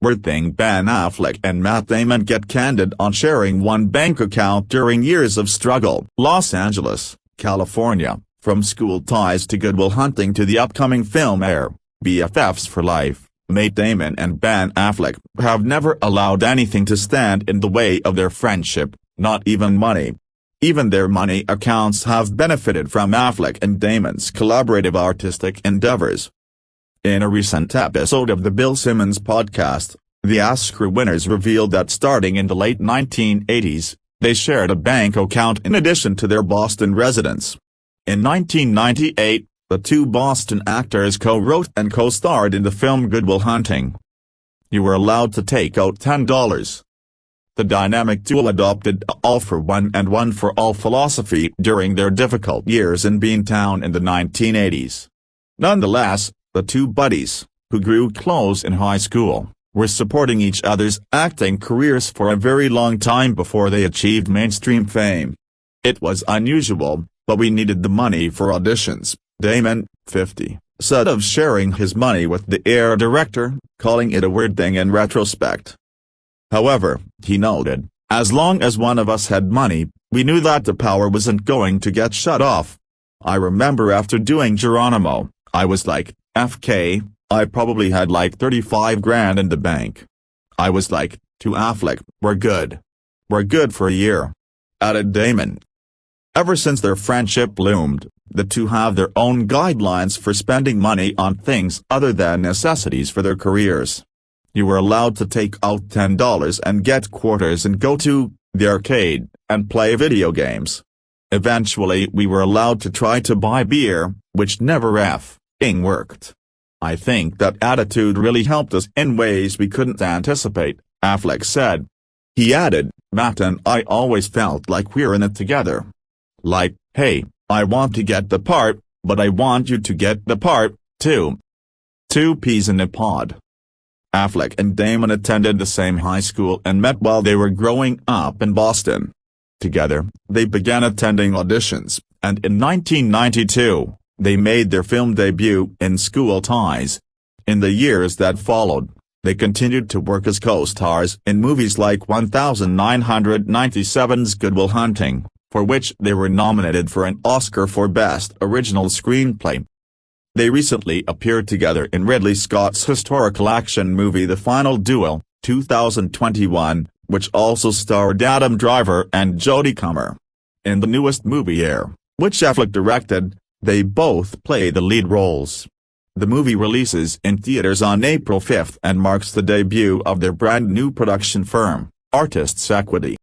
Weird thing: Ben Affleck and Damon get candid on sharing one bank account during years of struggle. Los Angeles, California, from school ties to Good Will Hunting to the upcoming film Air, BFFs for life. Damon and Ben Affleck have never allowed anything to stand in the way of their friendship, not even money. Even their money accounts have benefited from Affleck and Damon's collaborative artistic endeavors. In a recent episode of the Bill Simmons Podcast, the stru winners revealed that starting in the late 1980s, they shared a bank account in addition to their Boston residence. In 1998, the two Boston actors co-wrote and co-starred in the film Good Will Hunting. You were allowed to take out $10. The dynamic duo adopted a all for one and one for all philosophy during their difficult years in Beantown in the 1980s. Nonetheless, the two buddies, who grew close in high school, were supporting each other's acting careers for a very long time before they achieved mainstream fame. It was unusual, but we needed the money for auditions, Damon, 50, said of sharing his money with the Air director, calling it a weird thing in retrospect. However, he noted, as long as one of us had money, we knew that the power wasn't going to get shut off. I remember after doing Geronimo, I was like, FK, I probably had like 35 grand in the bank. I was like, to Affleck, we're good. We're good for a year. Added Damon. Ever since their friendship bloomed, the two have their own guidelines for spending money on things other than necessities for their careers. You were allowed to take out $10 and get quarters and go to the arcade and play video games. Eventually we were allowed to try to buy beer, which never f***ing worked. I think that attitude really helped us in ways we couldn't anticipate, Affleck said. He added, Matt and I always felt like we're in it together. Like, hey, I want to get the part, but I want you to get the part, too. Two peas in a pod. Affleck and Damon attended the same high school and met while they were growing up in Boston. Together, they began attending auditions, and in 1992, they made their film debut in School Ties. In the years that followed, they continued to work as co-stars in movies like 1997's Good Will Hunting, for which they were nominated for an Oscar for Best Original Screenplay. They recently appeared together in Ridley Scott's historical action movie The Final Duel, 2021, which also starred Adam Driver and Jodie Comer. In the newest movie Air, which Affleck directed, they both play the lead roles. The movie releases in theaters on April 5 and marks the debut of their brand new production firm, Artists Equity.